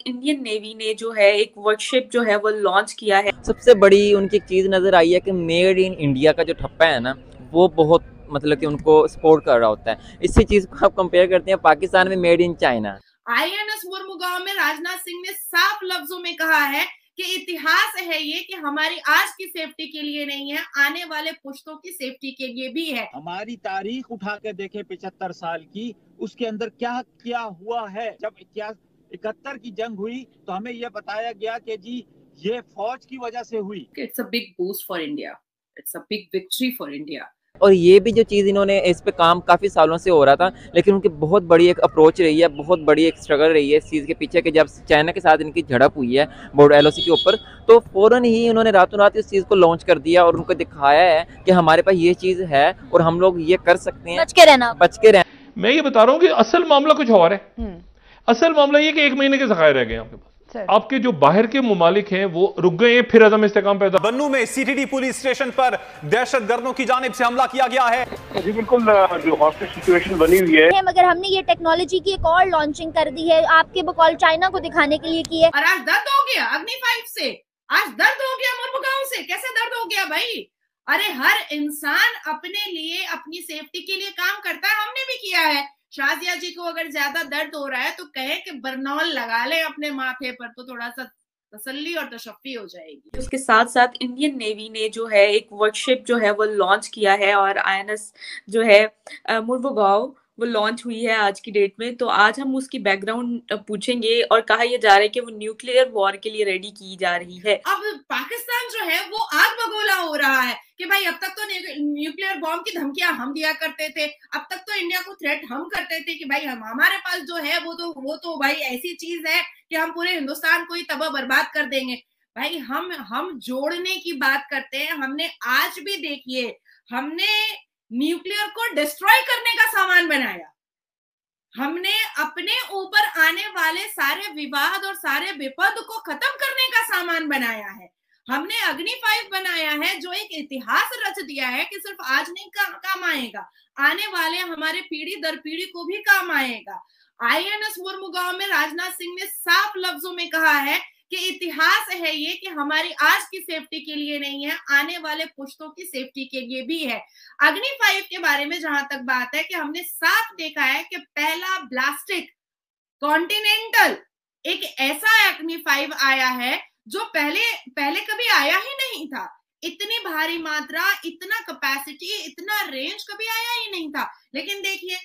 Indian navy ने जो है एक वर्कशिप जो है वो लॉन्च किया है। सबसे बड़ी उनकी एक चीज़ नज़र आई है कि मेड इन इंडिया का जो ठप्पा है ना, वो बहुत मतलब कि उनको सपोर्ट कर रहा होता है। इसी चीज़ को आप कंपेयर करते हैं पाकिस्तान में made in China. INS Mormugao में राजनाथ सिंह ने साफ लफ्जों में कहा है कि इतिहास है ये कि हमारी आज की सेफ्टी के लिए नहीं है, आने वाले पुश्तों की सेफ्टी के लिए भी है। हमारी तारीख उठा के देखे 75 साल की, उसके अंदर क्या क्या हुआ है। जब 71 की जंग हुई तो हमें यह बताया गया कि जी ये फौज की वजह से हुई। It's a big boost for India, it's a big victory for India. और ये भी जो चीज़ इन्होंने इस पे काम काफ़ी सालों से हो रहा था, लेकिन उनकी बहुत बड़ी एक अप्रोच रही है, बहुत बड़ी एक स्ट्रगल रही है इस चीज़ के पीछे कि जब चाइना के साथ इनकी झड़प हुई है बोर्ड एलओसी के ऊपर, तो फ़ौरन ही उन्होंने रातों रात इस चीज़ को लॉन्च कर दिया और उनको दिखाया है कि हमारे पास ये चीज़ है और हम लोग ये कर सकते हैं। बच के रहना। मैं ये बता रहा हूँ कि असल मामला कुछ और है। असल मामला ये कि 1 महीने के ज़खायर रह गए आपके पास। आपके जो बाहर के मुमालिक हैं वो रुक गए हैं, फिर अदम इस्तेकाम पैदा। बन्नू में सीटीडी पुलिस स्टेशन पर दहशतगर्दों की जानिब से हमला किया गया है। जी बिल्कुल, जो हॉस्टेज सिचुएशन बनी हुई है, मगर हमने ये टेक्नोलॉजी की एक और लॉन्चिंग कर दी है, आपके बकौल चाइना को दिखाने के लिए की है। और आज दर्द हो गया अग्नि 5 से, आज दर्द हो गया मुर्मुगांव से। कैसे दर्द हो गया भाई? अरे हर इंसान अपने लिए, अपनी सेफ्टी के लिए काम करता है, हमने भी किया है। शाजिया जी को अगर ज्यादा दर्द हो रहा है तो कहे कि बर्नौल लगा ले अपने माथे पर, तो थोड़ा सा तसल्ली और तशफ़ी हो जाएगी। उसके साथ साथ इंडियन नेवी ने जो है एक वर्कशिप जो है वो लॉन्च किया है और आईएनएस जो है मुर्मुगांव वो लॉन्च हुई है आज की डेट में। तो आज हम उसकी बैकग्राउंड पूछेंगे और कहा यह जा रहा है कि वो न्यूक्लियर वॉर के लिए रेडी की जा रही है। अब पाकिस्तान जो है वो आग बगोला हो रहा है कि भाई अब तक तो न्यूक्लियर बॉम्ब की धमकियां हम दिया करते थे, अब तक तो इंडिया को थ्रेट हम करते थे कि भाई हमारे पास जो है वो तो भाई ऐसी चीज है कि हम पूरे हिंदुस्तान को ही तबाह बर्बाद कर देंगे। भाई हम जोड़ने की बात करते हैं। हमने आज भी देखिए, हमने न्यूक्लियर को डिस्ट्रॉय करने का सामान बनाया। हमने अपने ऊपर आने वाले सारे विवाद और सारे विपद को खत्म करने का सामान बनाया है। हमने अग्नि 5 बनाया है जो एक इतिहास रच दिया है कि सिर्फ आज नहीं काम आएगा, आने वाले हमारे पीढ़ी दर पीढ़ी को भी काम आएगा। आईएनएस मुर्मुगांव में राजनाथ सिंह ने साफ लफ्जों में कहा है कि इतिहास है ये कि हमारी आज की सेफ्टी के लिए नहीं है, आने वाले पुश्तों की सेफ्टी के लिए भी है। अग्नि 5 के बारे में जहां तक बात है कि हमने साफ देखा है कि पहला ब्लास्टिक कॉन्टिनेंटल एक ऐसा अग्नि 5 आया है जो पहले कभी आया ही नहीं था। इतनी भारी मात्रा, इतना कैपेसिटी, इतना रेंज कभी आया ही नहीं था। लेकिन देखिए,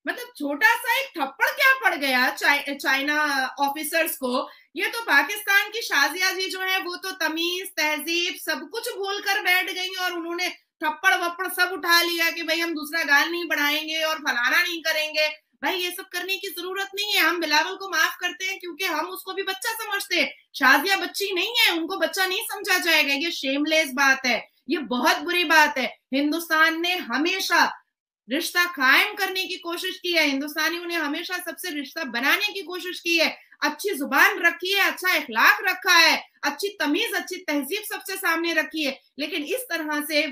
मतलब छोटा सा एक थप्पड़ क्या पड़ गया चाइना ऑफिसर्स को। ये तो पाकिस्तान की शाजिया जी जो है वो तो तमीज तहजीब सब कुछ भूल कर बैठ गई और उन्होंने थप्पड़ वप्पड़ सब उठा लिया कि भाई हम दूसरा गाल नहीं बढ़ाएंगे और फलाना नहीं करेंगे। भाई ये सब करने की जरूरत नहीं है। हम बिलावल को माफ करते हैं क्योंकि हम उसको भी बच्चा समझते हैं। शाजिया बच्ची नहीं है, उनको बच्चा नहीं समझा जाएगा। ये शेमलेस बात है, ये बहुत बुरी बात है। हिंदुस्तान ने हमेशा रिश्ता कायम करने की कोशिश की है, हिंदुस्तानियों ने हमेशा सबसे रिश्ता बनाने की कोशिश की है, अच्छी जुबान रखी है, अच्छा इखलाक रखा है, अच्छी तमीज, अच्छी तहजीब सबसे सामने रखी है। लेकिन इस तरह से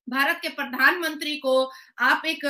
भारत के प्रधानमंत्री को आप एक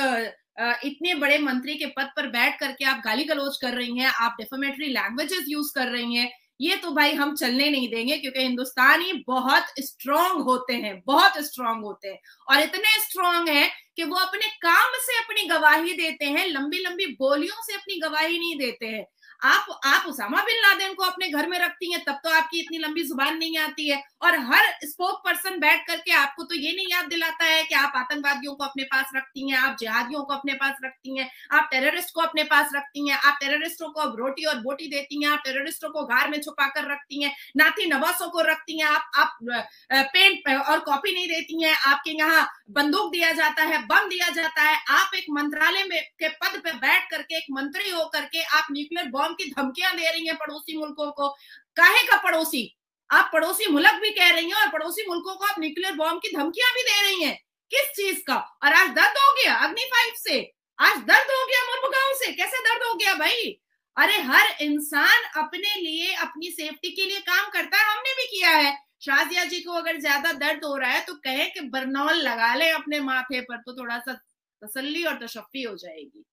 इतने बड़े मंत्री के पद पर बैठ करके आप गाली गलौज कर रही हैं, आप डिफेमेटरी लैंग्वेजेस यूज कर रही हैं, ये तो भाई हम चलने नहीं देंगे। क्योंकि हिंदुस्तानी बहुत स्ट्रांग होते हैं, बहुत स्ट्रांग होते हैं और इतने स्ट्रांग हैं कि वो अपने काम से अपनी गवाही देते हैं, लंबी लंबी बोलियों से अपनी गवाही नहीं देते हैं। आप उसामा बिन लादेन को अपने घर में रखती हैं, तब तो आपकी इतनी लंबी जुबान नहीं आती है। और हर स्पोक पर्सन बैठ करके आपको तो ये नहीं याद दिलाता है कि आप आतंकवादियों को अपने पास रखती हैं, आप जिहादियों को अपने पास रखती हैं, आप टेररिस्ट को अपने पास रखती हैं, आप टेररिस्टों को अब रोटी और बोटी देती हैं, आप टेररिस्टों को घर में छुपा कर रखती हैं, नाती नवासों को रखती हैं, आप पेन और कॉपी नहीं देती हैं, आपके यहाँ बंदूक दिया जाता है, बम दिया जाता है। आप एक मंत्रालय में के पद पे बैठ करके, एक मंत्री होकर के आप न्यूक्लियर बॉम्ब की धमकियां दे रही हैं पड़ोसी मुल्कों को। काहे का पड़ोसी? आप पड़ोसी मुल्क भी कह रही हैं और पड़ोसी मुल्कों को आप न्यूक्लियर बॉम्ब की धमकियां भी दे रही हैं। किस चीज का? और आज दर्द हो गया अग्नि 5 से, आज दर्द हो गया मुर्मुगांव से। कैसे दर्द हो गया भाई? अरे हर इंसान अपने लिए, अपनी सेफ्टी के लिए काम करता है, हमने भी किया है। शाजिया जी को अगर ज्यादा दर्द हो रहा है तो कहे कि बर्नौल लगा ले अपने माथे पर, तो थोड़ा सा तसल्ली और तशफ़ी हो जाएगी।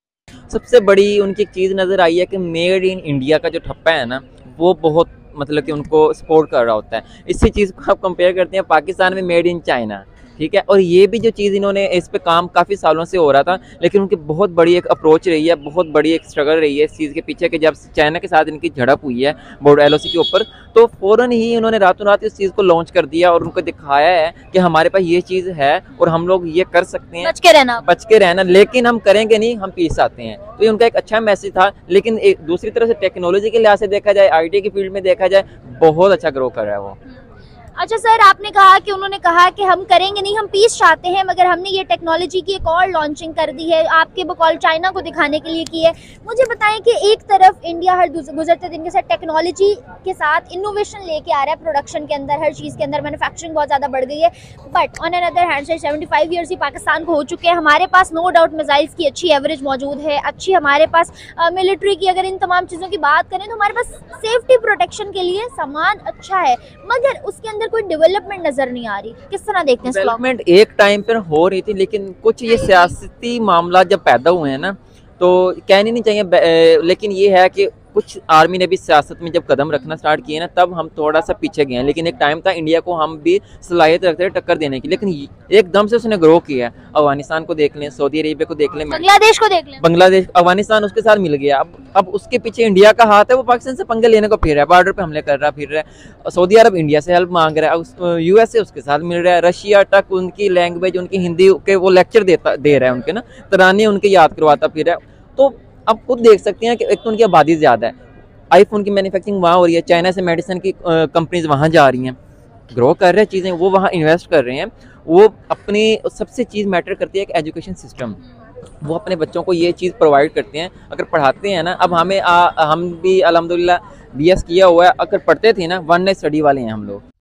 सबसे बड़ी उनकी एक चीज़ नज़र आई है कि मेड इन इंडिया का जो ठप्पा है ना, वो बहुत मतलब कि उनको सपोर्ट कर रहा होता है। इसी चीज़ को आप कंपेयर करते हैं पाकिस्तान में मेड इन चाइना, ठीक है। और ये भी जो चीज़ इन्होंने इस पे काम काफ़ी सालों से हो रहा था, लेकिन उनकी बहुत बड़ी एक अप्रोच रही है, बहुत बड़ी एक स्ट्रगल रही है इस चीज़ के पीछे कि जब चाइना के साथ इनकी झड़प हुई है बोर्ड LOC के ऊपर, तो फ़ौरन ही उन्होंने रातों रात इस चीज़ को लॉन्च कर दिया और उनको दिखाया है कि हमारे पास ये चीज़ है और हम लोग ये कर सकते हैं, बच के रहना, लेकिन हम करेंगे नहीं, हम पीस आते हैं। तो ये उनका एक अच्छा मैसेज था। लेकिन एक दूसरी तरफ से टेक्नोलॉजी के लिहाज से देखा जाए, IT की फील्ड में देखा जाए, बहुत अच्छा ग्रो कर रहा है वो। अच्छा सर, आपने कहा कि उन्होंने कहा कि हम करेंगे नहीं, हम पीस चाहते हैं, मगर हमने ये टेक्नोलॉजी की एक और लॉन्चिंग कर दी है, आपके बकौल चाइना को दिखाने के लिए की है। मुझे बताएं कि एक तरफ इंडिया हर गुजरते दिन के साथ टेक्नोलॉजी के साथ इनोवेशन लेके आ रहा है, प्रोडक्शन के अंदर, हर चीज़ के अंदर मैन्युफैक्चरिंग बहुत ज़्यादा बढ़ गई है, but on another hand side 75 years ही पाकिस्तान को हो चुके हैं। हमारे पास नो डाउट मिसाइल्स की अच्छी एवरेज मौजूद है, अच्छी हमारे पास मिलिट्री की, अगर इन तमाम चीज़ों की बात करें तो हमारे पास सेफ्टी प्रोटेक्शन के लिए सामान अच्छा है, मगर उसके अंदर कोई डेवलपमेंट नजर नहीं आ रही। किस तरह देखते हैं? डेवलपमेंट एक टाइम पर हो रही थी, लेकिन कुछ ये सियासती मामला जब पैदा हुए हैं ना, तो कहनी नहीं चाहिए, लेकिन ये है कि कुछ आर्मी ने भी सियासत में जब कदम रखना स्टार्ट किए ना, तब हम थोड़ा सा पीछे गए हैं। लेकिन एक टाइम था इंडिया को हम भी सलाहियत रखते थे टक्कर देने की, लेकिन एकदम से उसने ग्रो किया है। अफगानिस्तान को देख लें, सऊदी अरेबिया को देख लें, बांग्लादेश को देख लें, बांग्लादेश, अफगानिस्तान उसके साथ मिल गया। अब उसके पीछे इंडिया का हाथ है, वो पाकिस्तान से पंगे लेने को फिर रहा है, बॉर्डर पे हमले कर रहा फिर रहा है। सऊदी अरब इंडिया से हेल्प मांग रहा है, USA उसके साथ मिल रहा है, रशिया तक उनकी लैंग्वेज, उनकी हिंदी के वो लेक्चर दे रहा है, उनके ना तराने उनके याद करवाता फिर है। तो आप खुद देख सकते हैं कि एक तो उनकी आबादी ज़्यादा है, आईफोन की मैन्युफैक्चरिंग वहाँ हो रही है, चाइना से मेडिसिन की कंपनीज वहाँ जा रही हैं, ग्रो कर रहे हैं चीज़ें, वो वहाँ इन्वेस्ट कर रहे हैं। वो अपनी सबसे चीज़ मैटर करती है कि एजुकेशन सिस्टम, वो अपने बच्चों को ये चीज़ प्रोवाइड करते हैं। अगर पढ़ाते हैं ना, अब हम भी अल्हम्दुलिल्लाह BS किया हुआ है, अगर पढ़ते थे ना, 1 नाइट स्टडी वाले हैं हम लोग।